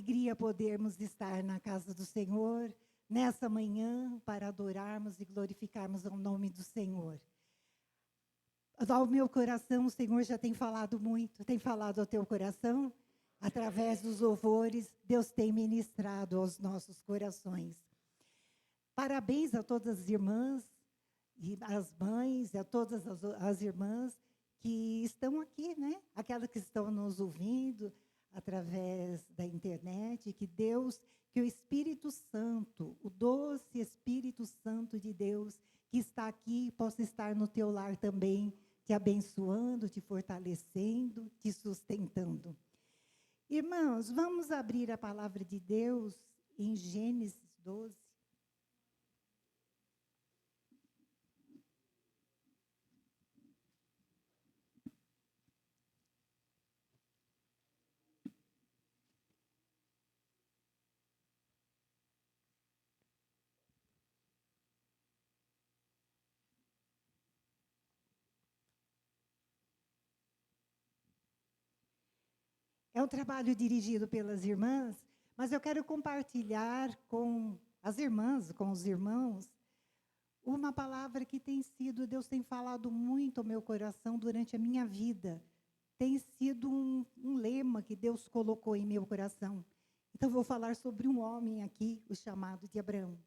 alegria podermos estar na casa do Senhor, nessa manhã, para adorarmos e glorificarmos o nome do Senhor. Ao meu coração, o Senhor já tem falado muito, tem falado ao teu coração? Através dos louvores, Deus tem ministrado aos nossos corações. Parabéns a todas as irmãs, e as mães, e a todas as irmãs que estão aqui, né? Aquelas que estão nos ouvindo através da internet, que Deus, que o Espírito Santo, o doce Espírito Santo de Deus, que está aqui, possa estar no teu lar também, te abençoando, te fortalecendo, te sustentando. Irmãos, vamos abrir a palavra de Deus em Gênesis 12. É um trabalho dirigido pelas irmãs, mas eu quero compartilhar com as irmãs, com os irmãos, uma palavra que tem sido, Deus tem falado muito ao meu coração durante a minha vida. Tem sido um lema que Deus colocou em meu coração. Então, vou falar sobre um homem aqui, o chamado de Abraão.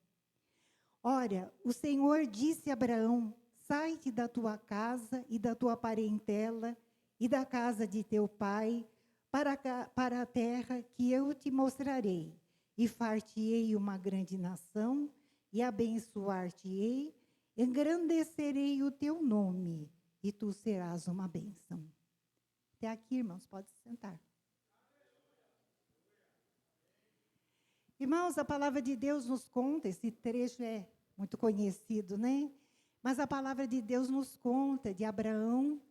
Ora, o Senhor disse a Abraão: sai-te da tua casa e da tua parentela e da casa de teu pai, para a terra que eu te mostrarei, e far-te-ei uma grande nação, e abençoar-te-ei, engrandecerei o teu nome, e tu serás uma bênção. Até aqui, irmãos, pode se sentar. Irmãos, a palavra de Deus nos conta, esse trecho é muito conhecido, né? Mas a palavra de Deus nos conta de Abraão,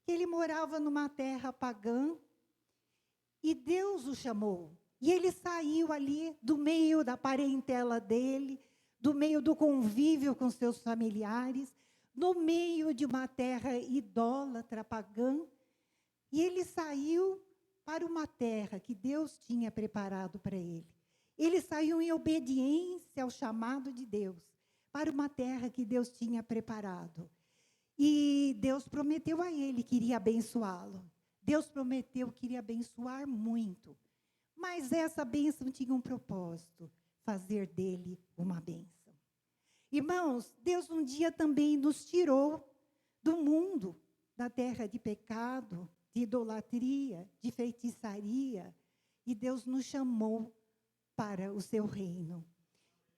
que ele morava numa terra pagã, e Deus o chamou. E ele saiu ali do meio da parentela dele, do meio do convívio com seus familiares, no meio de uma terra idólatra, pagã. E ele saiu para uma terra que Deus tinha preparado para ele. Ele saiu em obediência ao chamado de Deus, para uma terra que Deus tinha preparado. E Deus prometeu a ele que iria abençoá-lo. Deus prometeu que iria abençoar muito. Mas essa bênção tinha um propósito: fazer dele uma bênção. Irmãos, Deus um dia também nos tirou do mundo, da terra de pecado, de idolatria, de feitiçaria, e Deus nos chamou para o seu reino.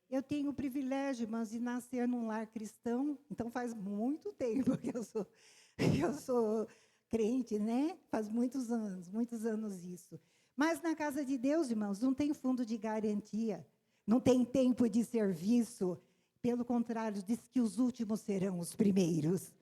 Eu tenho o privilégio, irmãos, de nascer num lar cristão, então faz muito tempo que eu sou crente, né? Faz muitos anos isso. Mas na casa de Deus, irmãos, não tem fundo de garantia, não tem tempo de serviço. Pelo contrário, diz que os últimos serão os primeiros.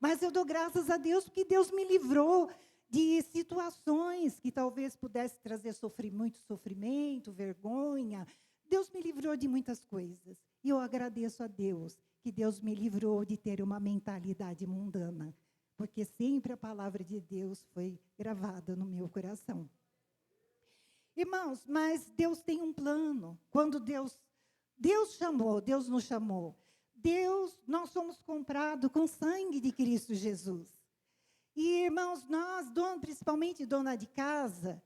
Mas eu dou graças a Deus porque Deus me livrou de situações que talvez pudesse trazer muito sofrimento, vergonha. Deus me livrou de muitas coisas. E eu agradeço a Deus que Deus me livrou de ter uma mentalidade mundana, porque sempre a palavra de Deus foi gravada no meu coração. Irmãos, mas Deus tem um plano. Quando Deus chamou, Deus nos chamou. Nós somos comprados com sangue de Cristo Jesus. E, irmãos, nós, principalmente dona de casa,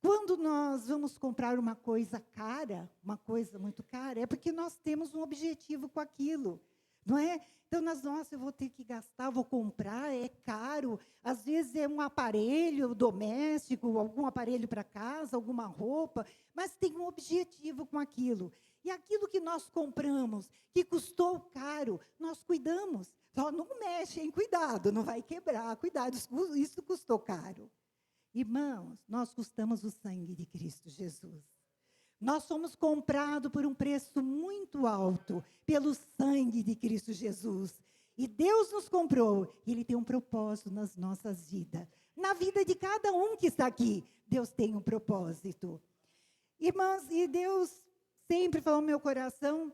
quando nós vamos comprar uma coisa cara, uma coisa muito cara, é porque nós temos um objetivo com aquilo, não é? Então, nossa, eu vou ter que gastar, vou comprar, é caro. Às vezes é um aparelho doméstico, algum aparelho para casa, alguma roupa, mas tem um objetivo com aquilo. E aquilo que nós compramos, que custou caro, nós cuidamos. Só não mexe, hein? Cuidado, não vai quebrar, cuidado, isso custou caro. Irmãos, nós custamos o sangue de Cristo Jesus. Nós somos comprados por um preço muito alto, pelo sangue de Cristo Jesus. E Deus nos comprou, e Ele tem um propósito nas nossas vidas. Na vida de cada um que está aqui, Deus tem um propósito. Irmãos, e Deus sempre falou no meu coração,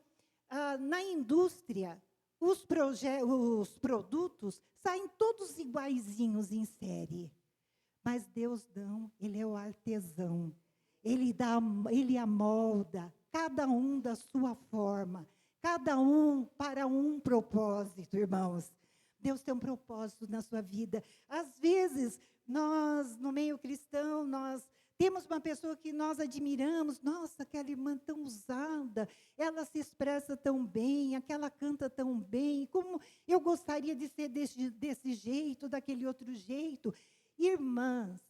na indústria, os produtos saem todos iguaizinhos em série. Mas Deus não, Ele é o artesão. Ele amolda cada um da sua forma, cada um para um propósito, irmãos. Deus tem um propósito na sua vida. Às vezes, nós, no meio cristão, nós temos uma pessoa que nós admiramos. Nossa, aquela irmã tão usada, ela se expressa tão bem, aquela canta tão bem. Como eu gostaria de ser desse jeito, daquele outro jeito. Irmãs,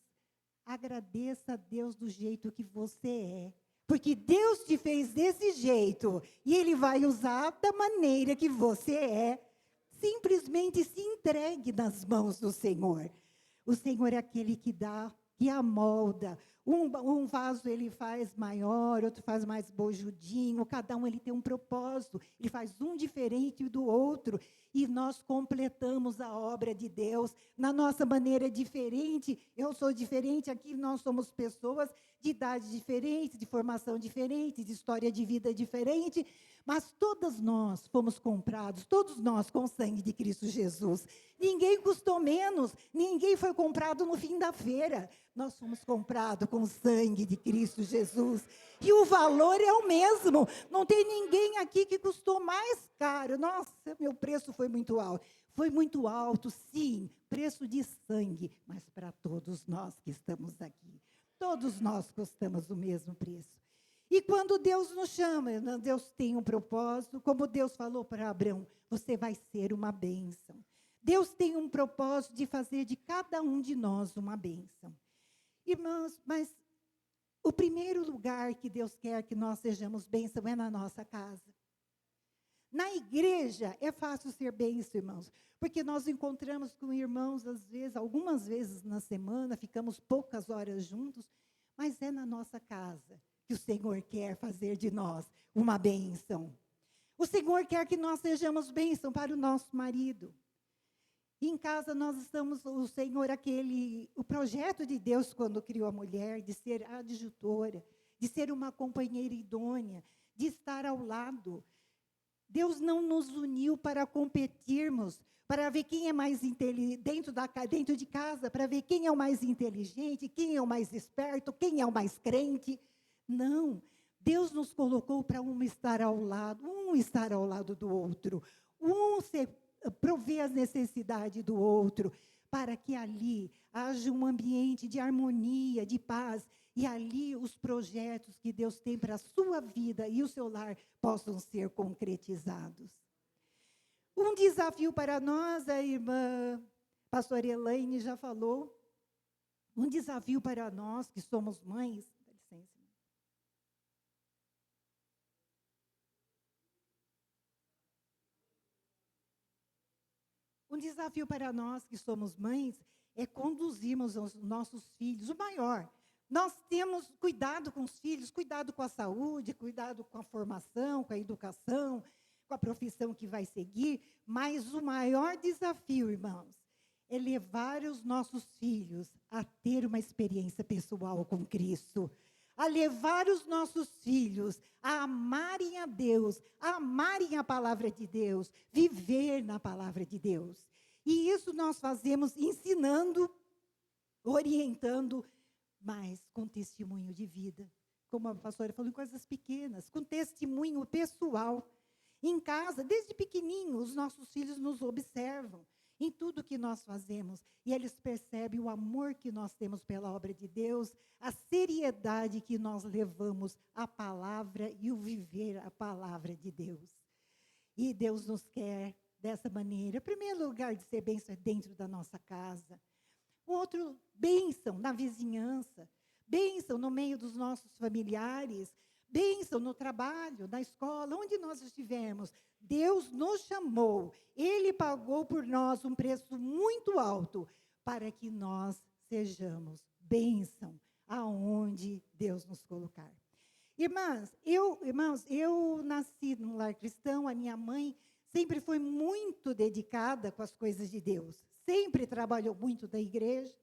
agradeça a Deus do jeito que você é. Porque Deus te fez desse jeito. E Ele vai usar da maneira que você é. Simplesmente se entregue nas mãos do Senhor. O Senhor é aquele que dá, que amolda. Um vaso ele faz maior, outro faz mais bojudinho. Cada um ele tem um propósito. Ele faz um diferente do outro. E nós completamos a obra de Deus na nossa maneira diferente. Eu sou diferente, aqui nós somos pessoas de idade diferente, de formação diferente, de história de vida diferente, mas todas nós fomos comprados, todos nós com o sangue de Cristo Jesus. Ninguém custou menos, ninguém foi comprado no fim da feira. Nós fomos comprados com o sangue de Cristo Jesus. E o valor é o mesmo. Não tem ninguém aqui que custou mais caro. Nossa, meu preço foi muito alto. Foi muito alto, sim, preço de sangue, mas para todos nós que estamos aqui. Todos nós custamos o mesmo preço. E quando Deus nos chama, Deus tem um propósito, como Deus falou para Abraão, você vai ser uma bênção. Deus tem um propósito de fazer de cada um de nós uma bênção. Irmãos, mas o primeiro lugar que Deus quer que nós sejamos bênção é na nossa casa. Na igreja é fácil ser bênção, irmãos, porque nós encontramos com irmãos, às vezes, algumas vezes na semana, ficamos poucas horas juntos, mas é na nossa casa que o Senhor quer fazer de nós uma bênção. O Senhor quer que nós sejamos bênção para o nosso marido. E em casa nós estamos, o Senhor, o projeto de Deus quando criou a mulher, de ser adjutora, de ser uma companheira idônea, de estar ao lado. Deus não nos uniu para competirmos, para ver quem é mais inteligente, dentro de casa, para ver quem é o mais inteligente, quem é o mais esperto, quem é o mais crente. Não, Deus nos colocou para um estar ao lado do outro, prover as necessidades do outro, para que ali haja um ambiente de harmonia, de paz, e ali os projetos que Deus tem para a sua vida e o seu lar possam ser concretizados. Um desafio para nós, a irmã pastora Elaine já falou, um desafio para nós que somos mães, dá licença. Um desafio para nós que somos mães é conduzirmos os nossos filhos, o maior. Nós temos cuidado com os filhos, cuidado com a saúde, cuidado com a formação, com a educação, com a profissão que vai seguir, mas o maior desafio, irmãos, é levar os nossos filhos a ter uma experiência pessoal com Cristo, a levar os nossos filhos a amarem a Deus, a amarem a palavra de Deus, viver na palavra de Deus. E isso nós fazemos ensinando, orientando, mas com testemunho de vida. Como a pastora falou, em coisas pequenas, com testemunho pessoal. Em casa, desde pequenininho, os nossos filhos nos observam em tudo que nós fazemos. E eles percebem o amor que nós temos pela obra de Deus, a seriedade que nós levamos à palavra e o viver a palavra de Deus. E Deus nos quer dessa maneira. O primeiro lugar de ser bênção é dentro da nossa casa. Outro, bênção na vizinhança, bênção no meio dos nossos familiares, bênção no trabalho, na escola, onde nós estivermos. Deus nos chamou, Ele pagou por nós um preço muito alto para que nós sejamos bênção aonde Deus nos colocar. Irmãos, eu nasci num lar cristão, a minha mãe sempre foi muito dedicada com as coisas de Deus, sempre trabalhou muito na igreja,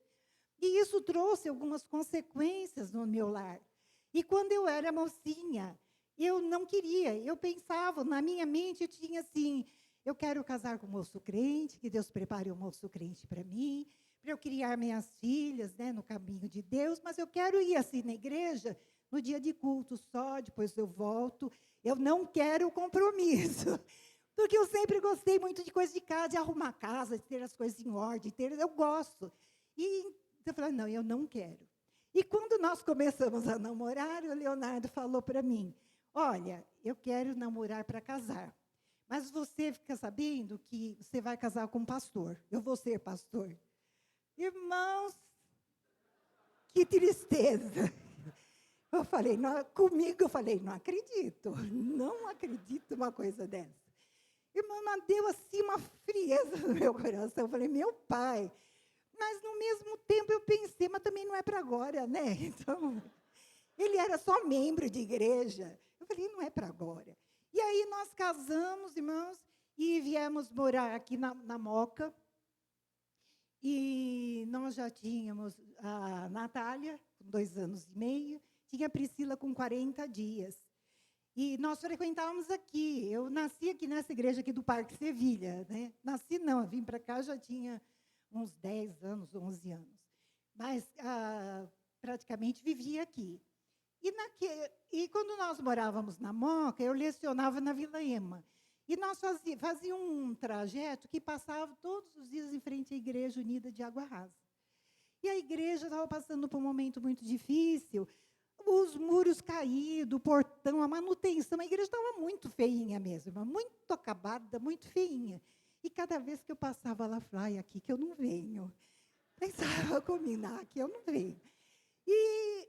e isso trouxe algumas consequências no meu lar. E quando eu era mocinha, eu não queria, eu pensava, na minha mente eu tinha assim, eu quero casar com um moço crente, que Deus prepare um moço crente para mim, para eu criar minhas filhas, né, no caminho de Deus, mas eu quero ir assim na igreja, no dia de culto só, depois eu volto. Eu não quero compromisso, porque eu sempre gostei muito de coisa de casa, de arrumar a casa, de ter as coisas em ordem, eu gosto. E eu falei, não, eu não quero. E quando nós começamos a namorar, o Leonardo falou para mim, olha, eu quero namorar para casar, mas você fica sabendo que você vai casar com um pastor, eu vou ser pastor. Irmãos, que tristeza. Eu falei, não, comigo eu falei, não acredito uma coisa dessa. Irmã, mas deu assim uma frieza no meu coração. Eu falei, meu pai. Mas, no mesmo tempo, eu pensei, mas também não é para agora, né? Então, ele era só membro de igreja. Eu falei, não é para agora. E aí, nós casamos, irmãos, e viemos morar aqui na Moca. E nós já tínhamos a Natália, com 2 anos e meio, tinha a Priscila com 40 dias. E nós frequentávamos aqui. Eu nasci aqui nessa igreja aqui do Parque Sevilha, né? Nasci não, eu vim para cá, já tinha uns 10 anos, 11 anos. Mas praticamente vivia aqui. E quando nós morávamos na Moca, eu lecionava na Vila Ema. E nós fazíamos um trajeto que passava todos os dias em frente à Igreja Unida de Água Rasa. E a igreja estava passando por um momento muito difícil, os muros caídos, o portão, a manutenção, a igreja estava muito feinha mesmo, muito acabada, muito feinha. E cada vez que eu passava lá, eu falava, aqui que eu não venho. Pensava comigo, aqui eu não venho. E,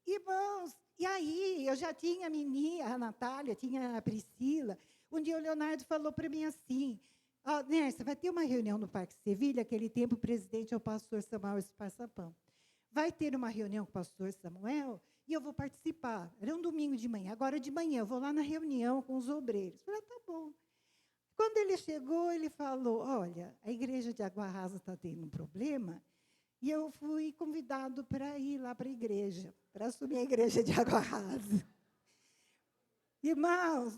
irmãos, e aí eu já tinha a menina, a Natália, tinha a Priscila. Um dia o Leonardo falou para mim assim, Nércia, vai ter uma reunião no Parque Sevilha, aquele tempo o presidente é o pastor Samuel Espaçapão. Vai ter uma reunião com o pastor Samuel e eu vou participar. Era um domingo de manhã. Agora de manhã eu vou lá na reunião com os obreiros. Eu falei, tá bom. Quando ele chegou, ele falou, olha, a igreja de Água Rasa está tendo um problema e eu fui convidado para ir lá para a igreja, para assumir a igreja de Água Rasa. Irmãos,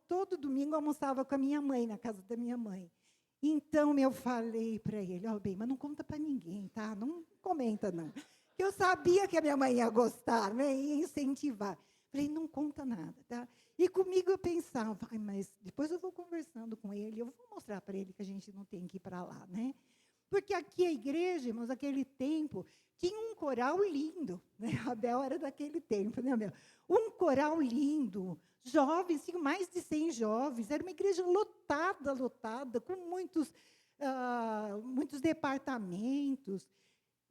todo domingo almoçava com a minha mãe, na casa da minha mãe. Então, eu falei para ele, bem, mas não conta para ninguém, tá? Não comenta, não. Porque eu sabia que a minha mãe ia gostar, né? Ia incentivar. Falei, não conta nada, tá? E comigo eu pensava, mas depois eu vou conversando com ele, eu vou mostrar para ele que a gente não tem que ir para lá, né? Porque aqui a igreja, irmãos, naquele tempo, tinha um coral lindo, né? A Bel era daquele tempo, né, Bel? Um coral lindo, jovens, tinha mais de 100 jovens, era uma igreja lotada, com muitos departamentos.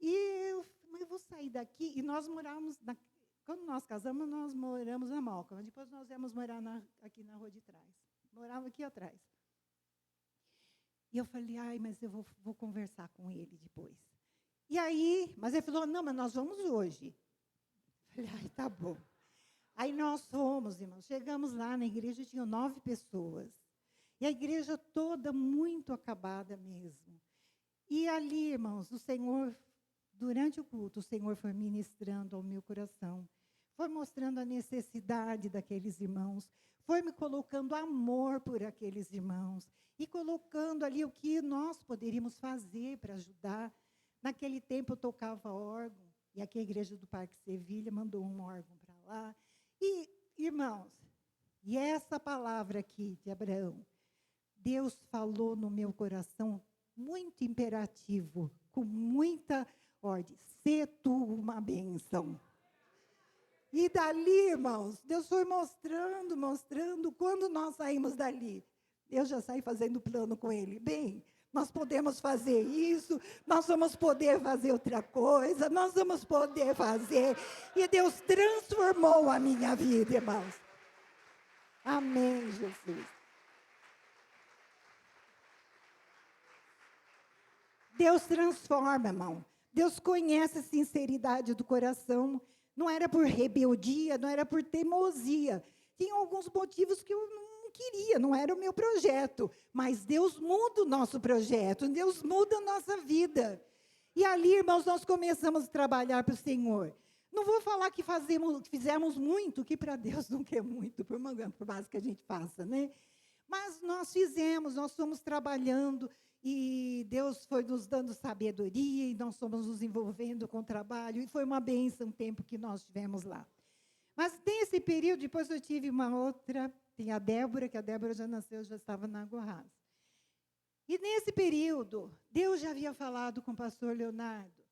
E eu vou sair daqui, e nós morávamos, quando nós casamos, nós moramos na Moca, mas depois nós íamos morar aqui na rua de trás. Morava aqui atrás. E eu falei, mas eu vou conversar com ele depois. E aí, mas ele falou, não, mas nós vamos hoje. Eu falei, tá bom. Aí nós fomos, irmãos, chegamos lá na igreja, tinham 9 pessoas. E a igreja toda muito acabada mesmo. E ali, irmãos, o Senhor, durante o culto, o Senhor foi ministrando ao meu coração. Foi mostrando a necessidade daqueles irmãos. Foi me colocando amor por aqueles irmãos. E colocando ali o que nós poderíamos fazer para ajudar. Naquele tempo eu tocava órgão. E aqui a igreja do Parque Sevilha mandou um órgão para lá. E, irmãos, e essa palavra aqui de Abraão, Deus falou no meu coração muito imperativo, com muita ordem, sê tu uma bênção. E dali, irmãos, Deus foi mostrando, quando nós saímos dali, eu já saí fazendo plano com ele. Bem, nós podemos fazer isso, nós vamos poder fazer outra coisa, nós vamos poder fazer. E Deus transformou a minha vida, irmãos. Amém, Jesus. Deus transforma, irmão. Deus conhece a sinceridade do coração. Não era por rebeldia, não era por teimosia. Tinha alguns motivos que eu não queria, não era o meu projeto. Mas Deus muda o nosso projeto, Deus muda a nossa vida. E ali, irmãos, nós começamos a trabalhar para o Senhor. Não vou falar que fizemos muito, que para Deus não quer muito, por mais que a gente faça, né? Mas nós fomos trabalhando. e Deus foi nos dando sabedoria, e nós fomos nos envolvendo com o trabalho, e foi uma bênção o tempo que nós tivemos lá. Mas nesse período, depois eu tive uma outra, tem a Débora, que a Débora já nasceu, já estava na Água Rasa. E nesse período, Deus já havia falado com o pastor Leonardo,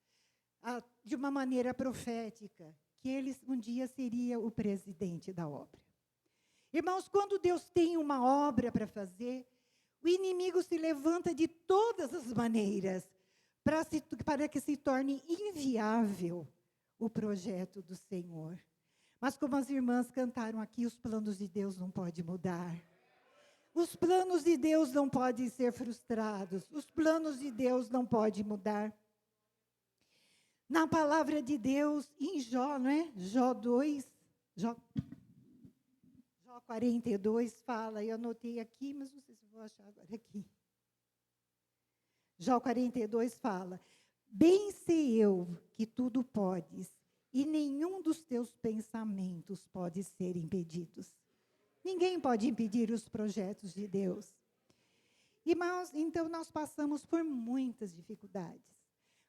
de uma maneira profética, que ele um dia seria o presidente da obra. Irmãos, quando Deus tem uma obra para fazer, o inimigo se levanta de todas as maneiras para que se torne inviável o projeto do Senhor. Mas como as irmãs cantaram aqui, os planos de Deus não podem mudar. Os planos de Deus não podem ser frustrados. Os planos de Deus não podem mudar. Na palavra de Deus, em Jó, não é? Jó 2, Jó 42 fala, eu anotei aqui, mas não sei se vou achar agora aqui. Jó 42 fala, bem sei eu que tudo podes, e nenhum dos teus pensamentos pode ser impedidos. Ninguém pode impedir os projetos de Deus. Irmãos, então nós passamos por muitas dificuldades.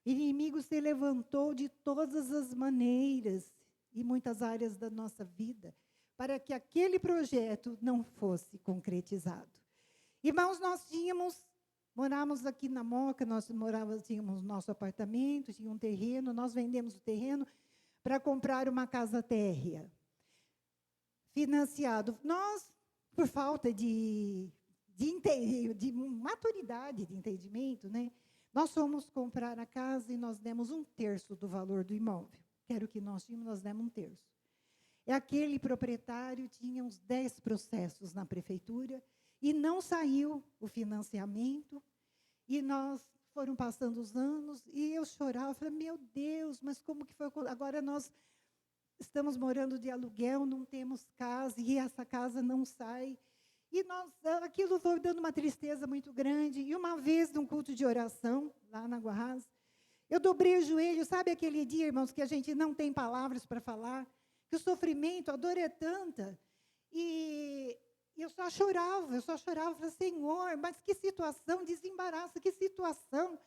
O inimigo se levantou de todas as maneiras, em muitas áreas da nossa vida, para que aquele projeto não fosse concretizado. Irmãos, morávamos aqui na Moca, tínhamos nosso apartamento, tinha um terreno, nós vendemos o terreno para comprar uma casa térrea, financiado. Nós, por falta de maturidade, de entendimento, né, nós fomos comprar a casa e nós demos 1/3 do valor do imóvel. Que era o que nós tínhamos, nós demos 1/3. E aquele proprietário tinha uns 10 processos na prefeitura e não saiu o financiamento. E nós foram passando os anos e eu chorava, falei, meu Deus, mas como que foi? Agora nós estamos morando de aluguel, não temos casa e essa casa não sai. E aquilo foi dando uma tristeza muito grande. E uma vez, num culto de oração, lá na Água Rasa, eu dobrei o joelho, sabe aquele dia, irmãos, que a gente não tem palavras para falar? Que o sofrimento, a dor é tanta. E eu só chorava, falei, Senhor, mas que situação, desembaraça, que situação,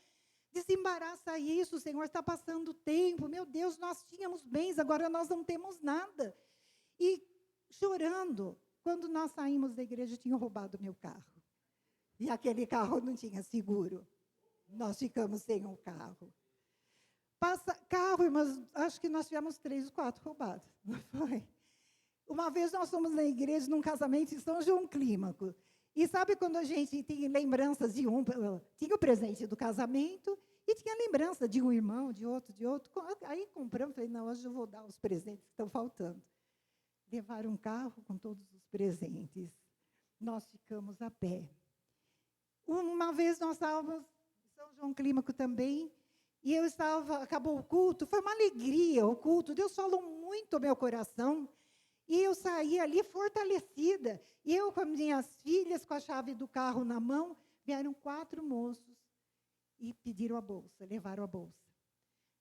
desembaraça isso, Senhor, está passando o tempo, meu Deus, nós tínhamos bens, agora nós não temos nada. E chorando, quando nós saímos da igreja, tinham roubado meu carro. E aquele carro não tinha seguro. Nós ficamos sem um carro. Carro, irmãos, acho que nós tivemos 3 ou 4 roubados, não foi? Uma vez nós fomos na igreja, num casamento em São João Clímaco. E sabe quando a gente tem lembranças de tinha o presente do casamento e tinha lembrança de um irmão, de outro. Aí compramos, falei, não, hoje eu vou dar os presentes que estão faltando. Levaram um carro com todos os presentes. Nós ficamos a pé. Uma vez nós estávamos em São João Clímaco também, e acabou o culto, foi uma alegria o culto, Deus falou muito ao meu coração, e eu saí ali fortalecida. E eu com as minhas filhas, com a chave do carro na mão, vieram 4 moços e pediram a bolsa, levaram a bolsa.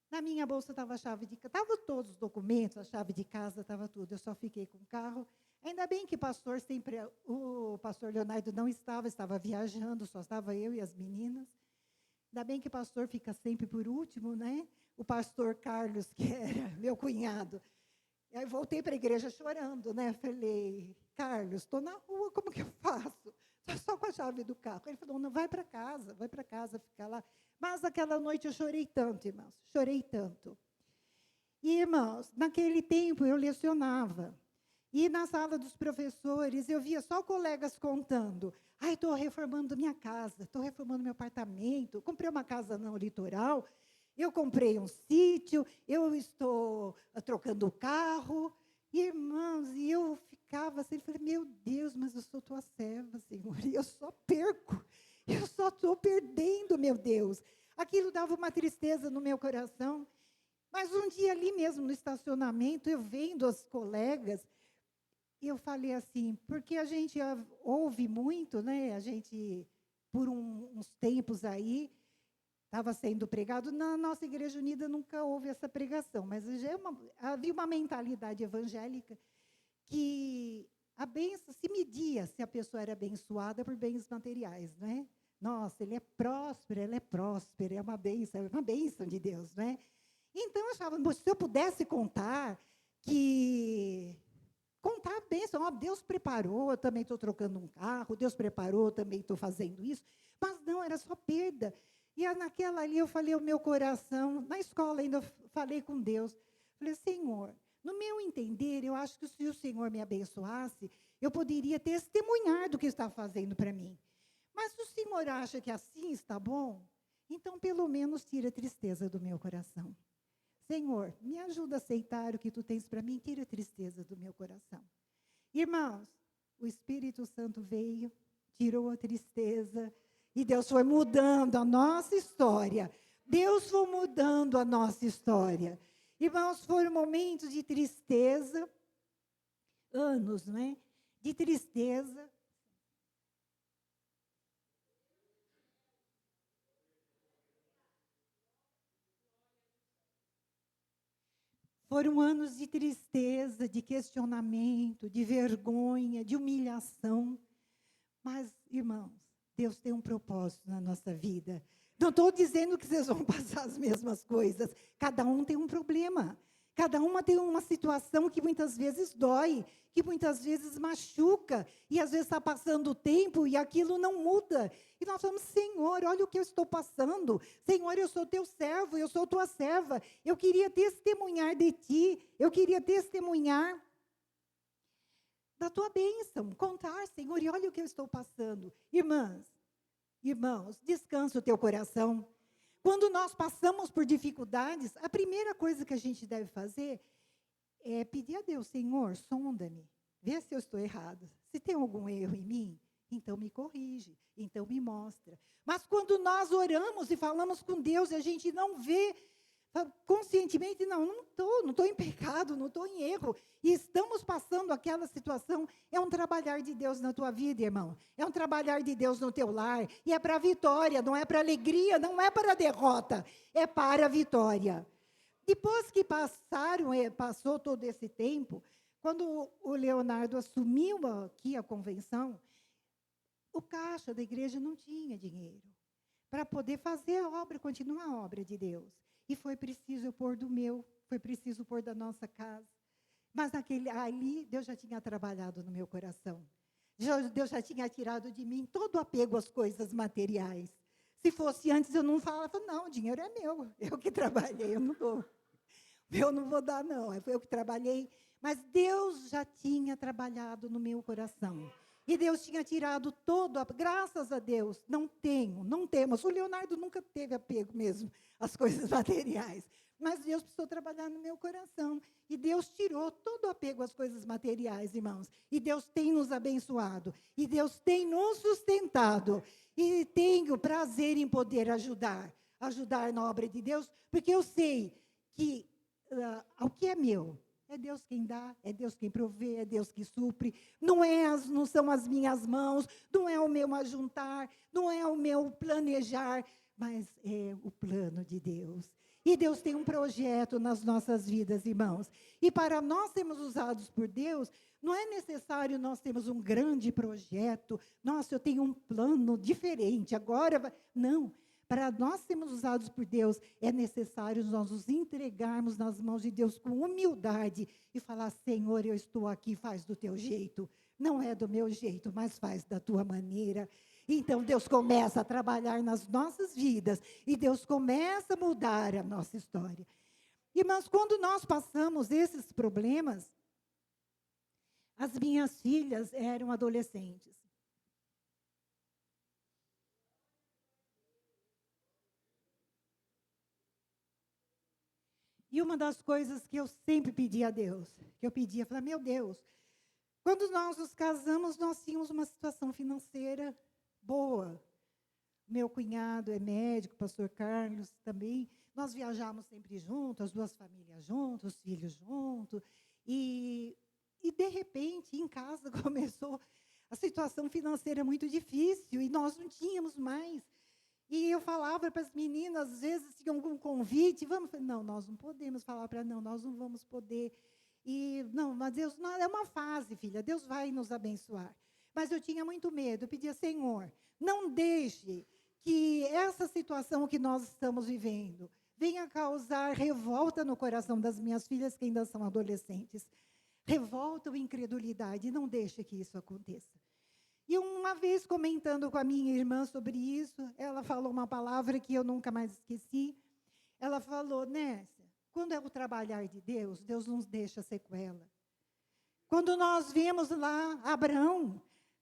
Na minha bolsa estava a chave de casa, estavam todos os documentos, a chave de casa, estava tudo. Eu só fiquei com o carro. Ainda bem que o pastor Leonardo não estava viajando, só estava eu e as meninas. Ainda bem que o pastor fica sempre por último, né? O pastor Carlos, que era meu cunhado. Aí voltei para a igreja chorando, né? Falei, Carlos, estou na rua, como que eu faço? Estou só com a chave do carro. Ele falou, não, vai para casa, fica lá. Mas aquela noite eu chorei tanto, irmãos, chorei tanto. E, irmãos, naquele tempo eu lecionava. E na sala dos professores eu via só colegas contando. Ai, estou reformando minha casa, estou reformando meu apartamento, comprei uma casa no litoral, eu comprei um sítio, eu estou trocando o carro. Irmãos, e eu ficava assim, falei, meu Deus, mas eu sou tua serva, Senhor, e eu só perco, eu só estou perdendo, meu Deus. Aquilo dava uma tristeza no meu coração. Mas um dia ali mesmo no estacionamento, eu vendo as colegas, e eu falei assim, porque a gente ouve muito, né? A gente, por uns tempos aí, estava sendo pregado. Na nossa Igreja Unida nunca houve essa pregação, mas já havia uma mentalidade evangélica que a bênção se media se a pessoa era abençoada por bens materiais, não é? Nossa, ele é próspero, ela é próspera, é uma bênção de Deus, não é? Então, eu achava, se eu pudesse contar a bênção, ó, Deus preparou, eu também estou trocando um carro, Deus preparou, eu também estou fazendo isso, mas não, era só perda. E naquela ali eu falei o meu coração, na escola ainda eu falei com Deus, falei, Senhor, no meu entender, eu acho que se o Senhor me abençoasse, eu poderia testemunhar do que está fazendo para mim. Mas se o Senhor acha que assim está bom, então pelo menos tira a tristeza do meu coração. Senhor, me ajuda a aceitar o que tu tens para mim, tira a tristeza do meu coração. Irmãos, o Espírito Santo veio, tirou a tristeza, e Deus foi mudando a nossa história. Deus foi mudando a nossa história. Irmãos, foram momentos de tristeza, anos, né? De tristeza. Foram anos de tristeza, de questionamento, de vergonha, de humilhação. Mas, irmãos, Deus tem um propósito na nossa vida. Não estou dizendo que vocês vão passar as mesmas coisas. Cada um tem um problema. Cada uma tem uma situação que muitas vezes dói, que muitas vezes machuca, e às vezes está passando o tempo e aquilo não muda. E nós falamos, Senhor, olha o que eu estou passando. Senhor, eu sou teu servo, eu sou tua serva. Eu queria testemunhar de ti, eu queria testemunhar da tua bênção, contar, Senhor, e olha o que eu estou passando. Irmãos, descansa o teu coração. Quando nós passamos por dificuldades, a primeira coisa que a gente deve fazer é pedir a Deus, Senhor, sonda-me, vê se eu estou errado. Se tem algum erro em mim, então me corrige, então me mostra. Mas quando nós oramos e falamos com Deus e a gente não vê conscientemente, não estou em pecado, não estou em erro, e estamos passando aquela situação, é um trabalhar de Deus na tua vida, irmão, é um trabalhar de Deus no teu lar, e é para a vitória, não é para a alegria, não é para a derrota, é para a vitória. Depois que passou todo esse tempo, quando o Leonardo assumiu aqui a convenção, o caixa da igreja não tinha dinheiro para poder fazer a obra, continuar a obra de Deus. E foi preciso eu pôr do meu, foi preciso pôr da nossa casa. Mas ali, Deus já tinha trabalhado no meu coração. Deus já tinha tirado de mim todo o apego às coisas materiais. Se fosse antes, eu não falava, não, o dinheiro é meu, eu que trabalhei, eu não dou. Eu não vou dar, não, foi eu que trabalhei. Mas Deus já tinha trabalhado no meu coração. E Deus tinha tirado graças a Deus, não temos. O Leonardo nunca teve apego mesmo às coisas materiais. Mas Deus precisou trabalhar no meu coração. E Deus tirou todo o apego às coisas materiais, irmãos. E Deus tem nos abençoado. E Deus tem nos sustentado. E tenho prazer em poder ajudar na obra de Deus, porque eu sei que o que é meu, é Deus quem dá, é Deus quem provê, é Deus que supre. Não são as minhas mãos, não é o meu ajuntar, não é o meu planejar, mas é o plano de Deus. E Deus tem um projeto nas nossas vidas, irmãos. E para nós sermos usados por Deus, não é necessário nós termos um grande projeto. Nossa, eu tenho um plano diferente, agora... Não. Para nós sermos usados por Deus, é necessário nós nos entregarmos nas mãos de Deus com humildade e falar, Senhor, eu estou aqui, faz do teu jeito. Não é do meu jeito, mas faz da tua maneira. Então, Deus começa a trabalhar nas nossas vidas e Deus começa a mudar a nossa história. Irmãos, quando nós passamos esses problemas, as minhas filhas eram adolescentes. E uma das coisas que eu sempre pedi a Deus, falei, meu Deus, quando nós nos casamos, nós tínhamos uma situação financeira boa. Meu cunhado é médico, pastor Carlos também. Nós viajamos sempre juntos, as duas famílias juntos, os filhos juntos. E de repente, em casa, começou a situação financeira muito difícil e nós não tínhamos mais. E eu falava para as meninas, às vezes tinha algum convite, vamos, não, nós não podemos falar para não, nós não vamos poder. E não, mas Deus, não, é uma fase, filha, Deus vai nos abençoar. Mas eu tinha muito medo. Eu pedia, Senhor, não deixe que essa situação que nós estamos vivendo venha causar revolta no coração das minhas filhas, que ainda são adolescentes. Revolta ou incredulidade, não deixe que isso aconteça. E uma vez comentando com a minha irmã sobre isso, ela falou uma palavra que eu nunca mais esqueci. Ela falou, Nécia, quando é o trabalhar de Deus, Deus nos deixa sequela. Quando nós vemos lá Abraão,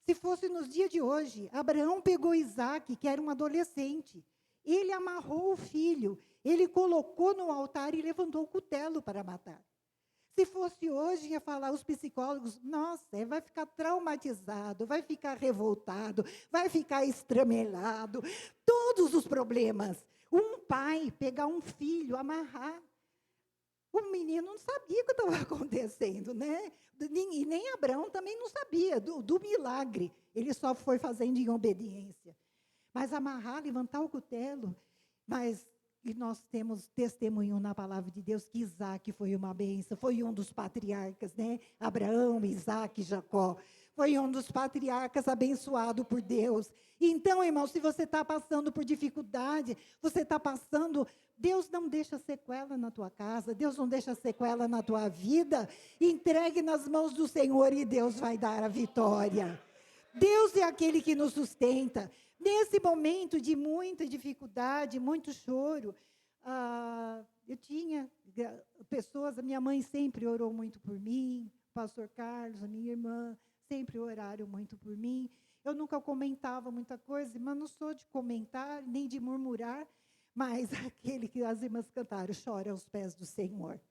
se fosse nos dias de hoje, Abraão pegou Isaac, que era um adolescente, ele amarrou o filho, ele colocou no altar e levantou o cutelo para matar. Se fosse hoje, ia falar os psicólogos, nossa, vai ficar traumatizado, vai ficar revoltado, vai ficar estramelado, todos os problemas. Um pai pegar um filho, amarrar. O menino não sabia o que estava acontecendo, né? E nem Abraão também não sabia do milagre. Ele só foi fazendo em obediência. Mas amarrar, levantar o cutelo, e nós temos testemunho na palavra de Deus que Isaac foi uma bênção, foi um dos patriarcas, né? Abraão, Isaac, Jacó. Foi um dos patriarcas abençoado por Deus. Então, irmão, se você está passando por dificuldade, você está passando, Deus não deixa sequela na tua casa, Deus não deixa sequela na tua vida. Entregue nas mãos do Senhor e Deus vai dar a vitória. Deus é aquele que nos sustenta. Nesse momento de muita dificuldade, muito choro, eu tinha pessoas, a minha mãe sempre orou muito por mim, o pastor Carlos, a minha irmã, sempre oraram muito por mim. Eu nunca comentava muita coisa, mas não sou de comentar, nem de murmurar, mas aquele que as irmãs cantaram, chora aos pés do Senhor.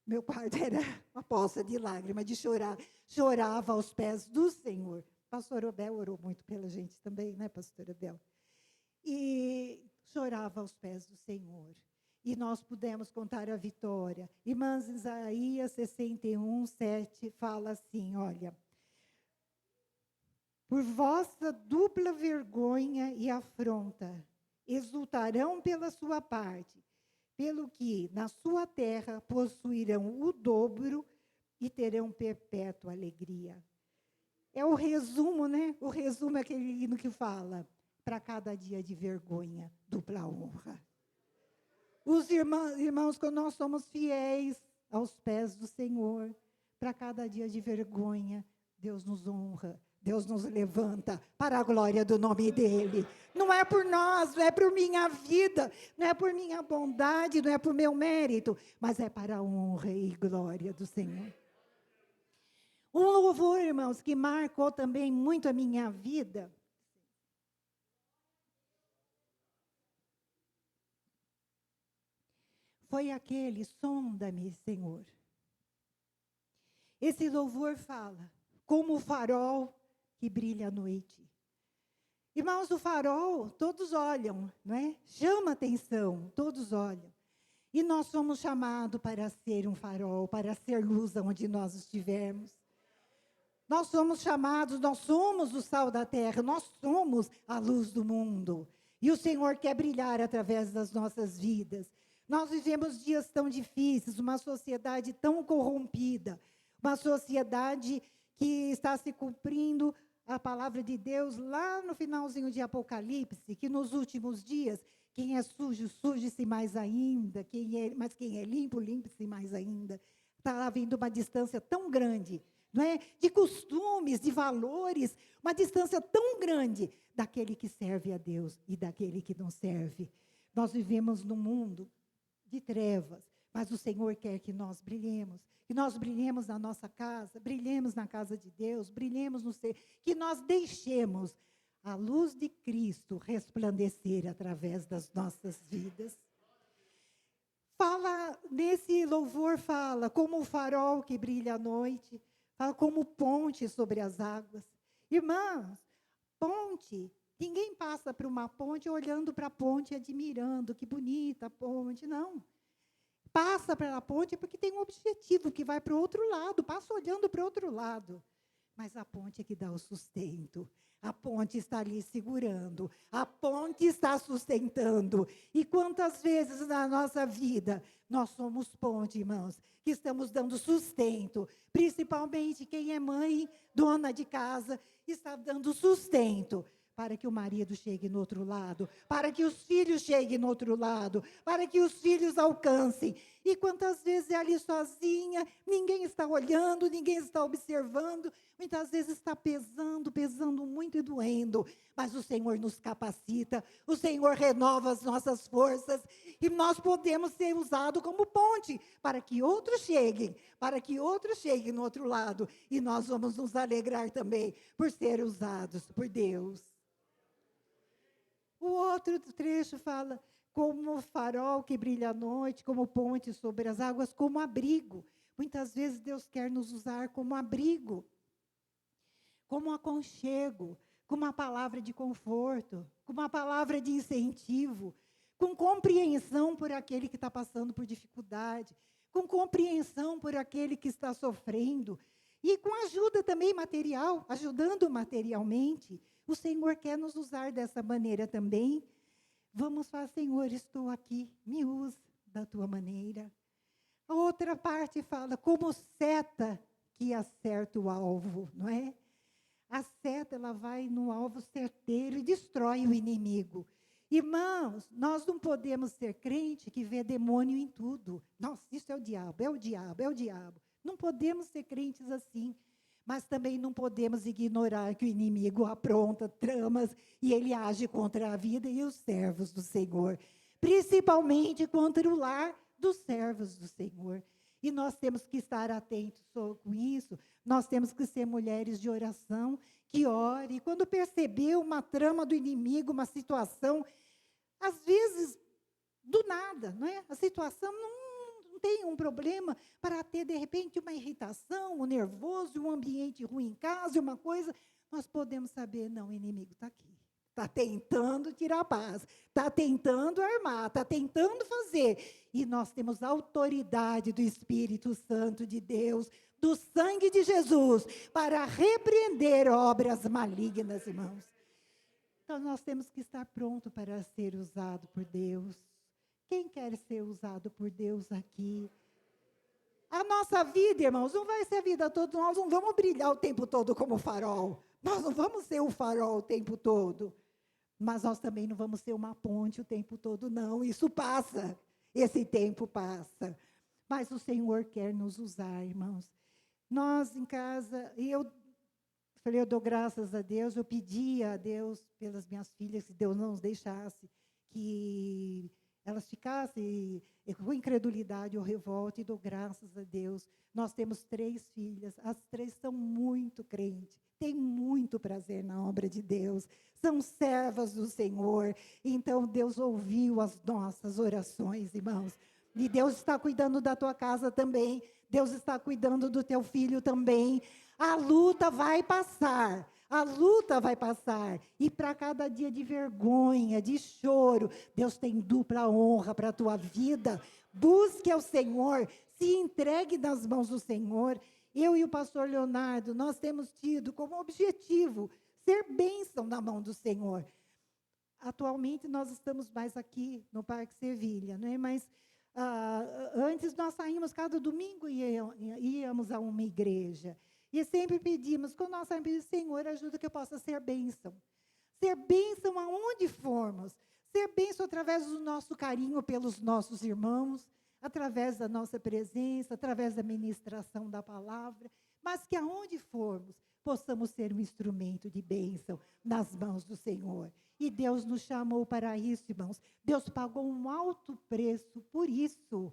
Meu quarto era uma poça de lágrimas, de chorar, chorava aos pés do Senhor. Pastor Abel orou muito pela gente também, né, pastor Abel? E chorava aos pés do Senhor. E nós pudemos contar a vitória. Irmãs, Isaías 61, 7, fala assim, olha, por vossa dupla vergonha e afronta, exultarão pela sua parte, pelo que na sua terra possuirão o dobro e terão perpétua alegria. É o resumo, né? O resumo é aquele hino que fala, para cada dia de vergonha, dupla honra. Os irmãos, quando nós somos fiéis aos pés do Senhor, para cada dia de vergonha, Deus nos honra, Deus nos levanta para a glória do nome dEle. Não é por nós, não é por minha vida, não é por minha bondade, não é por meu mérito, mas é para a honra e glória do Senhor. Um louvor, irmãos, que marcou também muito a minha vida. Foi aquele, sonda-me, Senhor. Esse louvor fala, como o farol que brilha à noite. Irmãos, o farol, todos olham, não é? Chama atenção, todos olham. E nós somos chamados para ser um farol, para ser luz onde nós estivermos. Nós somos chamados, nós somos o sal da terra, nós somos a luz do mundo. E o Senhor quer brilhar através das nossas vidas. Nós vivemos dias tão difíceis, uma sociedade tão corrompida, uma sociedade que está se cumprindo a palavra de Deus lá no finalzinho de Apocalipse, que nos últimos dias, quem é sujo, suje-se mais ainda, mas quem é limpo, limpe-se mais ainda. Está havendo uma distância tão grande, não é? De costumes, de valores, uma distância tão grande daquele que serve a Deus e daquele que não serve. Nós vivemos num mundo de trevas, mas o Senhor quer que nós brilhemos na nossa casa, brilhemos na casa de Deus, brilhemos no ser, que nós deixemos a luz de Cristo resplandecer através das nossas vidas. Fala, nesse louvor fala, como o farol que brilha à noite, fala como ponte sobre as águas. Irmãos, ponte, ninguém passa por uma ponte olhando para a ponte e admirando, que bonita a ponte, não. Passa pela ponte porque tem um objetivo, que vai para o outro lado, passa olhando para o outro lado. mas a ponte é que dá o sustento. A ponte está ali segurando, a ponte está sustentando. E quantas vezes na nossa vida nós somos ponte, irmãos, que estamos dando sustento, principalmente quem é mãe, dona de casa, está dando sustento para que o marido chegue no outro lado, para que os filhos cheguem no outro lado, para que os filhos alcancem. E quantas vezes é ali sozinha, ninguém está olhando, ninguém está observando, muitas vezes está pesando muito e doendo, mas o Senhor nos capacita, o Senhor renova as nossas forças, e nós podemos ser usados como ponte, para que outros cheguem no outro lado, e nós vamos nos alegrar também, por ser usados por Deus. O outro trecho fala, como farol que brilha à noite, como ponte sobre as águas, como abrigo. Muitas vezes Deus quer nos usar como abrigo, como aconchego, com uma palavra de conforto, com uma palavra de incentivo, com compreensão por aquele que está passando por dificuldade, com compreensão por aquele que está sofrendo, e com ajuda também material, ajudando materialmente. O Senhor quer nos usar dessa maneira também. Vamos falar, Senhor, estou aqui, me usa da tua maneira. A outra parte fala, como seta que acerta o alvo, não é? A seta, ela vai no alvo certeiro e destrói o inimigo. Irmãos, nós não podemos ser crente que vê demônio em tudo. Nossa, isso é o diabo, é o diabo, é o diabo. Não podemos ser crentes assim. Mas também não podemos ignorar que o inimigo apronta tramas e ele age contra a vida e os servos do Senhor. Principalmente contra o lar dos servos do Senhor. E nós temos que estar atentos com isso. Nós temos que ser mulheres de oração, que ore. E quando perceber uma trama do inimigo, uma situação, às vezes, do nada, não é? A situação não tem um problema para ter, de repente, uma irritação, um nervoso, um ambiente ruim em casa, uma coisa, nós podemos saber, não, o inimigo está aqui. Está tentando tirar a paz, está tentando armar, está tentando fazer. E nós temos a autoridade do Espírito Santo de Deus, do sangue de Jesus, para repreender obras malignas, irmãos. Então, nós temos que estar pronto para ser usado por Deus. Quem quer ser usado por Deus aqui? A nossa vida, irmãos, não vai ser a vida toda, nós não vamos brilhar o tempo todo como farol. Nós não vamos ser o farol o tempo todo. Mas nós também não vamos ser uma ponte o tempo todo, não. Isso passa, esse tempo passa. Mas o Senhor quer nos usar, irmãos. Nós em casa, eu falei, eu dou graças a Deus, eu pedi a Deus pelas minhas filhas, que Deus não os deixasse, que elas ficassem com incredulidade ou revolta, e dou graças a Deus. Nós temos 3 filhas, as 3 são muito crentes, têm muito prazer na obra de Deus, são servas do Senhor. Então, Deus ouviu as nossas orações, irmãos. E Deus está cuidando da tua casa também, Deus está cuidando do teu filho também. A luta vai passar. A luta vai passar, e para cada dia de vergonha, de choro, Deus tem dupla honra para a tua vida. Busque ao Senhor, se entregue nas mãos do Senhor. Eu e o pastor Leonardo, nós temos tido como objetivo ser bênção na mão do Senhor. Atualmente nós estamos mais aqui no Parque Sevilha, não é? Mas antes nós saímos cada domingo e íamos a uma igreja. E sempre pedimos, com nossa pedimos, Senhor, ajuda que eu possa ser bênção. Ser bênção aonde formos. Ser bênção através do nosso carinho pelos nossos irmãos, através da nossa presença, através da ministração da palavra, mas que aonde formos, possamos ser um instrumento de bênção nas mãos do Senhor. E Deus nos chamou para isso, irmãos. Deus pagou um alto preço por isso.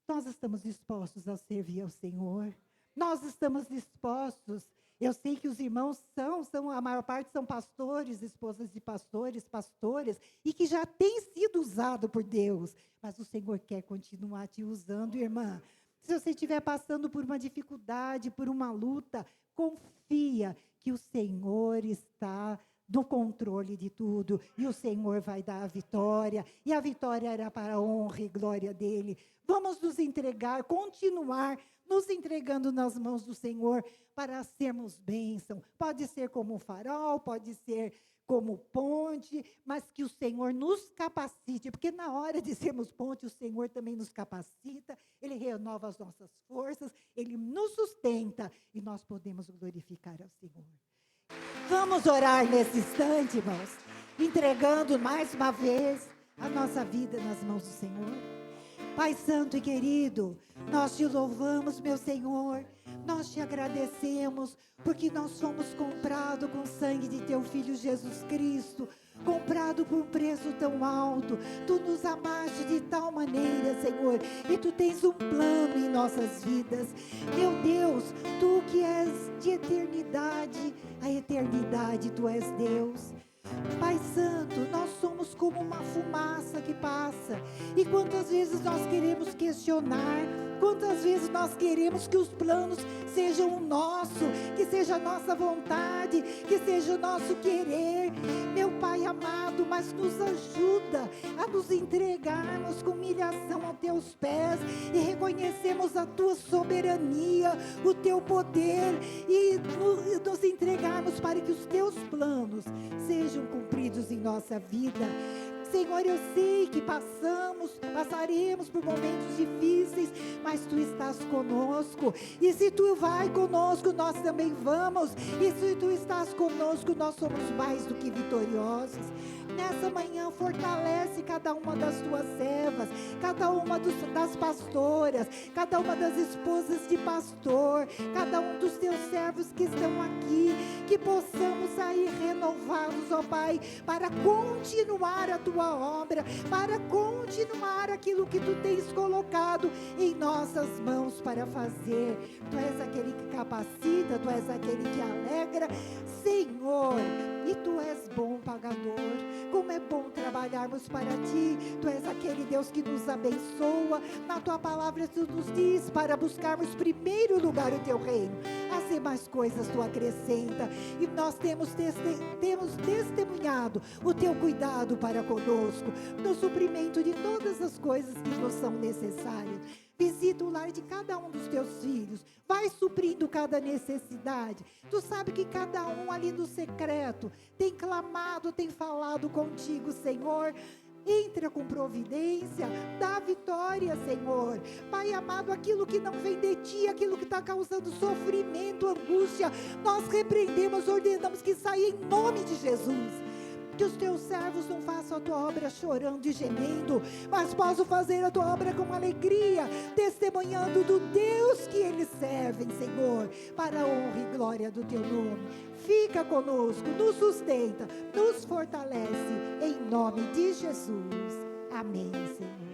Nós estamos dispostos a servir ao Senhor. Nós estamos dispostos. Eu sei que os irmãos a maior parte são pastores, esposas de pastores, pastoras, e que já têm sido usados por Deus. Mas o Senhor quer continuar te usando, irmã. Se você estiver passando por uma dificuldade, por uma luta, confia que o Senhor está no controle de tudo, e o Senhor vai dar a vitória, e a vitória era para a honra e glória dele. Vamos nos entregar, continuar nos entregando nas mãos do Senhor para sermos bênção. Pode ser como um farol, pode ser como ponte, mas que o Senhor nos capacite, porque na hora de sermos ponte, o Senhor também nos capacita, Ele renova as nossas forças, Ele nos sustenta e nós podemos glorificar ao Senhor. Vamos orar nesse instante, irmãos, entregando mais uma vez a nossa vida nas mãos do Senhor. Pai Santo e querido, nós te louvamos, meu Senhor, nós te agradecemos, porque nós fomos comprados com o sangue de teu Filho Jesus Cristo, comprado por um preço tão alto. Tu nos amaste de tal maneira, Senhor, e tu tens um plano em nossas vidas. Meu Deus, tu que és de eternidade a eternidade, tu és Deus. Pai Santo, nós somos como uma fumaça que passa, e quantas vezes nós queremos questionar, quantas vezes nós queremos que os planos sejam o nosso, que seja a nossa vontade, que seja o nosso querer, meu Pai amado, mas nos ajuda a nos entregarmos com humilhação aos teus pés e reconhecemos a tua soberania, o teu poder e nos entregarmos para que os teus planos sejam cumpridos em nossa vida. Senhor, eu sei que passaremos por momentos difíceis, mas tu estás conosco, e se tu vai conosco, nós também vamos, e se tu estás conosco, nós somos mais do que vitoriosos. Nessa manhã, fortalece cada uma das tuas servas, cada uma das pastoras, cada uma das esposas de pastor, cada um dos teus servos que estão aqui, que possamos sair renovados, ó Pai, para continuar a tua obra, para continuar aquilo que tu tens colocado em nossas mãos para fazer. Tu és aquele que capacita, tu és aquele que alegra, Senhor, e tu és bom pagador. Como é bom trabalharmos para ti. Tu és aquele Deus que nos abençoa. Na tua palavra tu nos diz para buscarmos primeiro lugar o teu reino. As demais coisas tu acrescenta. E nós temos testemunhado o teu cuidado para conosco, no suprimento de todas as coisas que nos são necessárias. Visita o lar de cada um dos teus filhos. Vai suprindo cada necessidade. Tu sabe que cada um ali no secreto tem clamado, tem falado contigo, Senhor. Entra com providência, dá vitória, Senhor. Pai amado, aquilo que não vem de ti, aquilo que está causando sofrimento, angústia, nós repreendemos, ordenamos que saia em nome de Jesus. Que os teus servos não façam a tua obra chorando e gemendo, mas possam fazer a tua obra com alegria, testemunhando do Deus que eles servem, Senhor, para a honra e glória do teu nome. Fica conosco, nos sustenta, nos fortalece, em nome de Jesus. Amém, Senhor.